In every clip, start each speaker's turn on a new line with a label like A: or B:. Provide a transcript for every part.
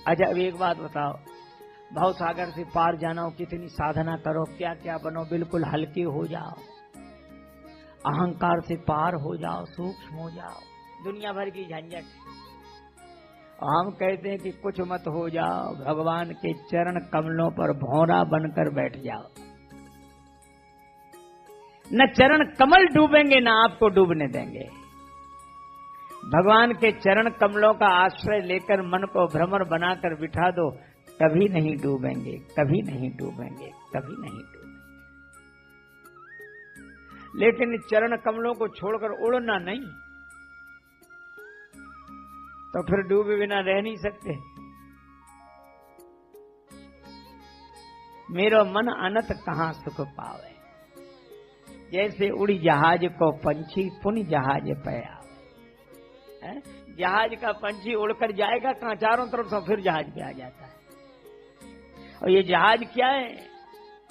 A: अच्छा अब एक बात बताओ, भव सागर से पार जाना हो, कितनी साधना करो, क्या क्या बनो, बिल्कुल हल्के हो जाओ, अहंकार से पार हो जाओ, सूक्ष्म हो जाओ, दुनिया भर की झंझट। हम कहते हैं कि कुछ मत हो जाओ, भगवान के चरण कमलों पर भौरा बनकर बैठ जाओ। न चरण कमल डूबेंगे न आपको डूबने देंगे। भगवान के चरण कमलों का आश्रय लेकर मन को भ्रमर बनाकर बिठा दो, कभी नहीं डूबेंगे, कभी नहीं डूबेंगे, कभी नहीं डूबेंगे। लेकिन चरण कमलों को छोड़कर उड़ना नहीं, तो फिर डूबे बिना रह नहीं सकते। मेरो मन अनत कहां सुख पावे, जैसे उड़ी जहाज को पंछी पुन जहाज पे आवे। जहाज का पंछी उड़कर जाएगा कहां, चारों तरफ से फिर जहाज पे आ जाता है। और ये जहाज क्या है,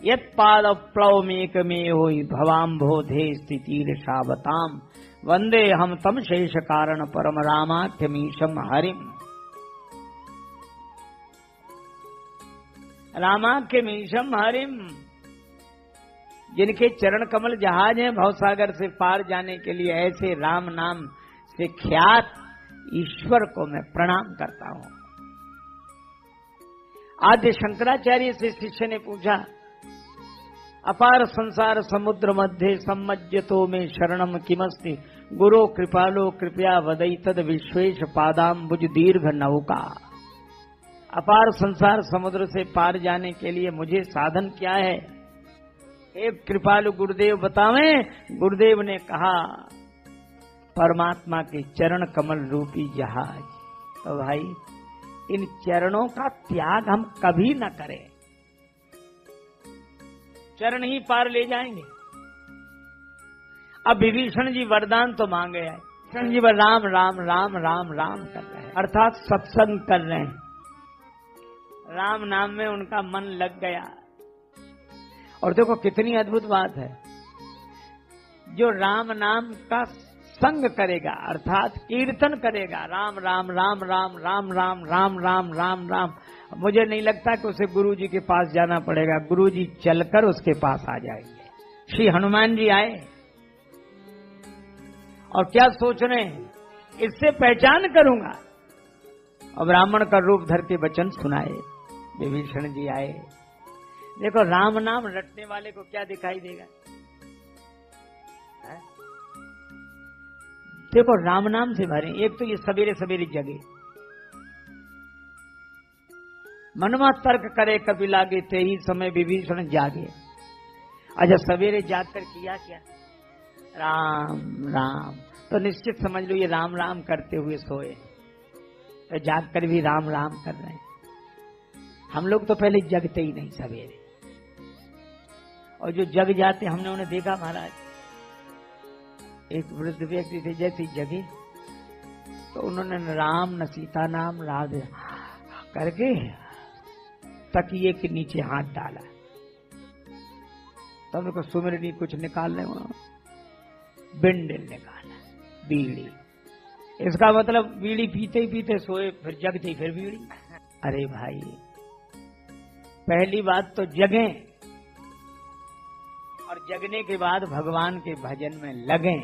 A: यत पाद प्लवमेक में होई भवाम्भोधे स्थितिर्षावताम, वंदे हम तम शेष कारण परम रामाख्यमीशम हरिम। रामाख्यमीशम हरिम, जिनके चरण कमल जहाज हैं भवसागर से पार जाने के लिए, ऐसे राम नाम से ख्यात ईश्वर को मैं प्रणाम करता हूं। आद्य शंकराचार्य से शिष्य ने पूछा, अपार संसार समुद्र मध्य सम्मज्जतो में शरणम किमस्ति, गुरो कृपालो कृपया वदई तद विश्वेश पादाम्बुज दीर्घ नौका। अपार संसार समुद्र से पार जाने के लिए मुझे साधन क्या है, एक कृपालु गुरुदेव बतावें। गुरुदेव ने कहा, परमात्मा के चरण कमल रूपी जहाज। तो भाई इन चरणों का त्याग हम कभी न करें, चरण ही पार ले जाएंगे। अब विभीषण जी वरदान तो मांगे हैं, विभीषण जी वर राम राम राम राम राम कर रहे हैं, अर्थात सत्संग कर रहे हैं, राम नाम में उनका मन लग गया। और देखो कितनी अद्भुत बात है, जो राम नाम का संग करेगा अर्थात कीर्तन करेगा, राम राम राम राम राम राम राम राम राम राम, मुझे नहीं लगता कि उसे गुरु जी के पास जाना पड़ेगा, गुरु जी चलकर उसके पास आ जाएंगे। श्री हनुमान जी आए और क्या सोच रहे हैं, इससे पहचान करूंगा, और ब्राह्मण का रूप धर के वचन सुनाए। विभीषण जी आए, देखो राम नाम रटने वाले को क्या दिखाई देगा, है? देखो राम नाम से भरे। एक तो ये सवेरे सवेरे जगे, मनमा तर्क करे कभी लागे, ते ही समय विभीषण जागे। अच्छा सवेरे जागकर किया क्या, राम राम, तो निश्चित समझ लो ये राम राम करते हुए सोए, तो जागकर भी राम राम कर रहे हैं। हम लोग तो पहले जगते ही नहीं सवेरे, और जो जग जाते हमने उन्हें देखा। महाराज एक वृद्ध व्यक्ति थे, जैसे जगे तो उन्होंने न राम न सीता नाम राधे करके तकिए के नीचे हाथ डाला, तो उनको सुमिरनी कुछ निकालने, बिंडल निकाला, बीड़ी। इसका मतलब बीड़ी पीते ही पीते सोए, फिर जगते ही फिर बीड़ी। अरे भाई पहली बात तो जगें, और जगने के बाद भगवान के भजन में लगें।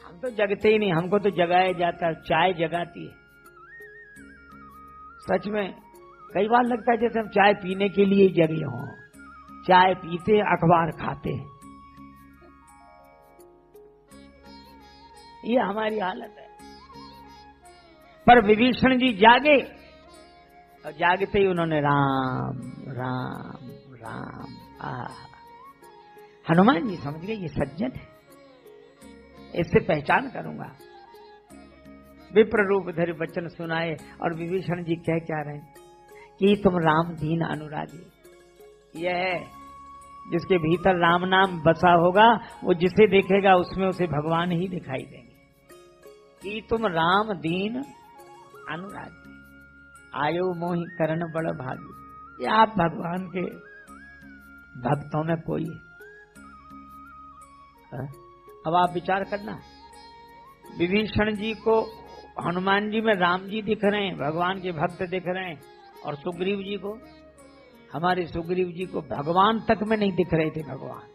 A: हम तो जगते ही नहीं, हमको तो जगाया जाता है, चाय जगाती है। सच में कई बार लगता है जैसे हम चाय पीने के लिए जगे हों, चाय पीते अखबार खाते, ये हमारी हालत है। पर विभीषण जी जागे, और जागते ही उन्होंने राम राम राम। हनुमान जी समझ गए ये सज्जन है, इससे पहचान करूंगा। विप्र रूप धरि वचन सुनाए, और विभीषण जी कह क्या रहे कि तुम राम दीन अनुरागी। यह है जिसके भीतर राम नाम बसा होगा, वो जिसे देखेगा उसमें उसे भगवान ही दिखाई देंगे। कि तुम राम दीन अनुरागी, आयो मोहि करण बड़ भागी। ये आप भगवान के भक्तों में कोई है। अब आप विचार करना, विभीषण जी को हनुमान जी में राम जी दिख रहे हैं, भगवान के भक्त दिख रहे हैं, और सुग्रीव जी को, हमारे सुग्रीव जी को भगवान तक में नहीं दिख रहे थे भगवान।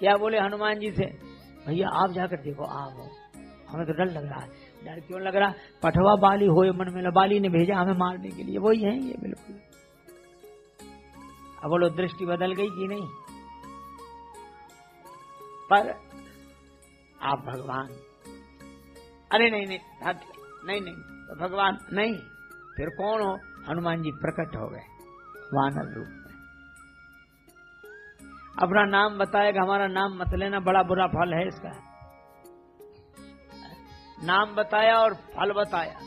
A: क्या बोले हनुमान जी से, भैया आप जाकर देखो, आप हमें तो डर लग रहा है। डर क्यों लग रहा? पठवा बाली होए मन में, बाली ने भेजा हमें मारने के लिए, वही है ये बिल्कुल। अब बोलो दृष्टि बदल गई कि नहीं? पर आप भगवान, अरे नहीं नहीं नहीं नहीं तो भगवान नहीं, फिर कौन हो? हनुमान जी प्रकट हो गए वानर रूप में। अपना नाम बताएगा, हमारा नाम मत लेना, बड़ा बुरा फल है इसका। नाम बताया और फल बताया।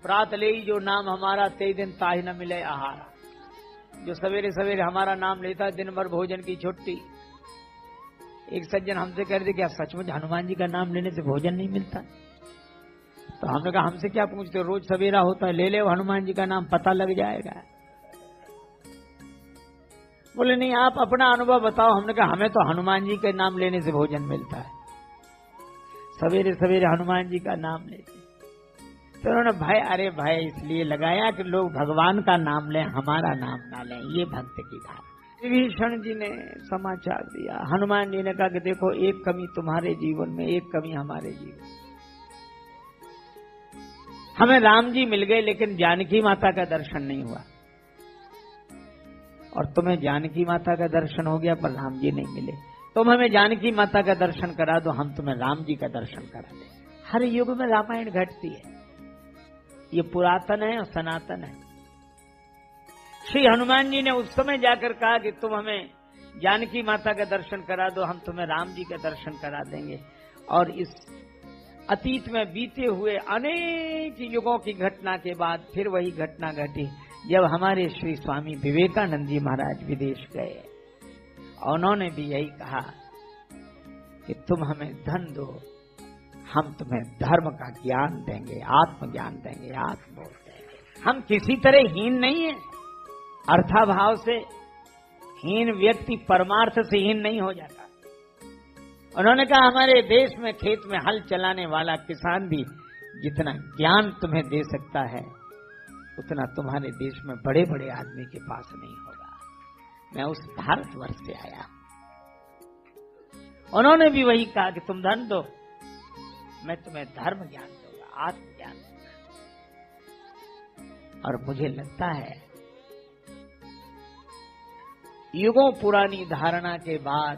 A: प्रात ले जो नाम हमारा, ते दिन ताहि न मिले आहारा। जो सवेरे सवेरे हमारा नाम लेता, दिन भर भोजन की छुट्टी। एक सज्जन हमसे कह रहे थे, क्या सचमुच हनुमान जी का नाम लेने से भोजन नहीं मिलता? तो हमने कहा हमसे क्या पूछते हो, रोज सवेरा होता है, ले ले हनुमान जी का नाम, पता लग जाएगा। बोले नहीं आप अपना अनुभव बताओ। हमने कहा हमें तो हनुमान जी के नाम लेने से भोजन मिलता है, सवेरे सवेरे हनुमान जी का नाम लेते। तो उन्होंने भाई, अरे भाई इसलिए लगाया कि लोग भगवान का नाम लें, हमारा नाम ना लें, ये भक्त की धारा। विभीषण जी ने समाचार दिया, हनुमान जी ने कहा कि देखो एक कमी तुम्हारे जीवन में, एक कमी हमारे जीवन में। हमें राम जी मिल गए लेकिन जानकी माता का दर्शन नहीं हुआ, और तुम्हें जानकी माता का दर्शन हो गया पर राम जी नहीं मिले। तुम हमें जानकी माता का दर्शन करा दो, हम तुम्हें राम जी का दर्शन करा दें। हर युग में रामायण घटती है, ये पुरातन है और सनातन है। श्री हनुमान जी ने उस समय जाकर कहा कि तुम हमें जानकी माता का दर्शन करा दो, हम तुम्हें राम जी का दर्शन करा देंगे। और इस अतीत में बीते हुए अनेक युगों की घटना के बाद फिर वही घटना घटी जब हमारे श्री स्वामी विवेकानंद जी महाराज विदेश गए। उन्होंने भी यही कहा कि तुम हमें धन दो, हम तुम्हें धर्म का ज्ञान देंगे, आत्मज्ञान देंगे, आत्मबोध देंगे। हम किसी तरह हीन नहीं है, अर्थाभाव से हीन व्यक्ति परमार्थ से हीन नहीं हो जाता। उन्होंने कहा हमारे देश में खेत में हल चलाने वाला किसान भी जितना ज्ञान तुम्हें दे सकता है, उतना तुम्हारे देश में बड़े बड़े आदमी के पास नहीं होगा। मैं उस भारतवर्ष से आया। उन्होंने भी वही कहा कि तुम धन दो, मैं तुम्हें धर्म ज्ञान दूंगा, आत्मज्ञान दूंगा। और मुझे लगता है युगों पुरानी धारणा के बाद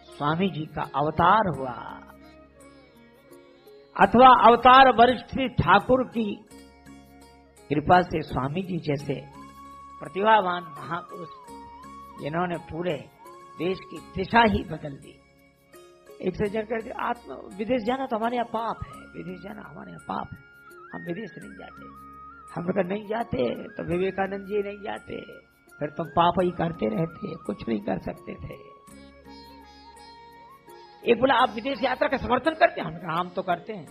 A: स्वामी जी का अवतार हुआ, अथवा अवतार वरिष्ठ ठाकुर की कृपा से स्वामी जी जैसे प्रतिभावान महापुरुष, जिन्होंने पूरे देश की दिशा ही बदल दी। एक सज्जन कहते विदेश जाना तो हमारे यहाँ पाप है, विदेश जाना हमारे यहाँ पाप है, हम विदेश नहीं जाते। हम लोग नहीं जाते तो विवेकानंद जी नहीं जाते, फिर तुम पाप ही करते रहते, कुछ नहीं कर सकते थे। एक बोला आप विदेश यात्रा का समर्थन करते हैं? हमने कहा हम तो करते हैं।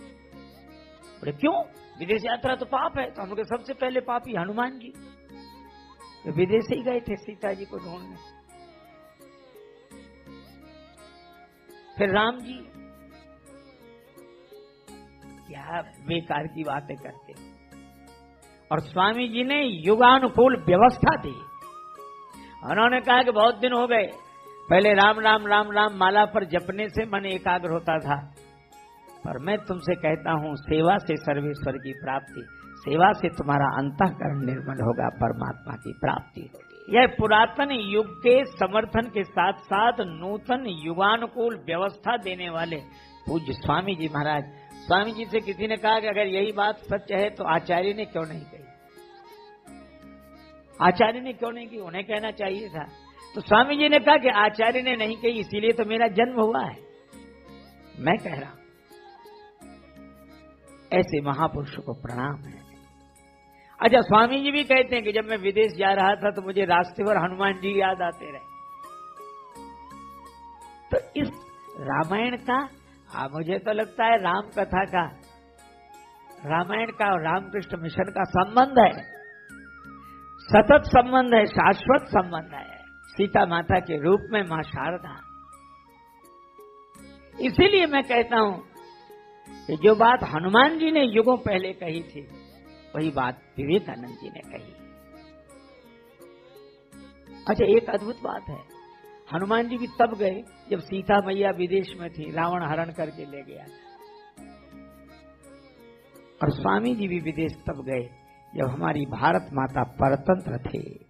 A: बोले क्यों? विदेश यात्रा तो पाप है। तो हम लोग सबसे पहले पापी हनुमान जी, तो विदेश ही गए थे सीता जी को ढूंढने। फिर राम जी, क्या बेकार की बातें करते। और स्वामी जी ने युगानुकूल व्यवस्था दी। उन्होंने कहा कि बहुत दिन हो गए, पहले राम राम राम राम माला पर जपने से मन एकाग्र होता था, पर मैं तुमसे कहता हूं सेवा से सर्वेश्वर की प्राप्ति, सेवा से तुम्हारा अंतःकरण निर्मल होगा, परमात्मा की प्राप्ति होगी। यह पुरातन युग के समर्थन के साथ साथ नूतन युगानुकूल व्यवस्था देने वाले पूज्य स्वामी जी महाराज। स्वामी जी से किसी ने कहा कि अगर यही बात सच है तो आचार्य ने क्यों नहीं कही? आचार्य ने क्यों नहीं की? उन्हें कहना चाहिए था। तो स्वामी जी ने कहा कि आचार्य ने नहीं कही, इसीलिए तो मेरा जन्म हुआ है, मैं कह रहा हूं। ऐसे महापुरुषों को प्रणाम है। अच्छा, स्वामी जी भी कहते हैं कि जब मैं विदेश जा रहा था तो मुझे रास्ते पर हनुमान जी याद आते रहे। तो इस रामायण का मुझे तो लगता है राम कथा का, रामायण का और रामकृष्ण मिशन का संबंध है, सतत संबंध है, शाश्वत संबंध है। सीता माता के रूप में मां शारदा। इसीलिए मैं कहता हूं कि जो बात हनुमान जी ने युगों पहले कही थी वही बात विवेकानंद जी ने कही। अच्छा, एक अद्भुत बात है, हनुमान जी भी तब गए जब सीता मैया विदेश में थी, रावण हरण करके ले गया था। और स्वामी जी भी विदेश तब गए जब हमारी भारत माता परतंत्र थे।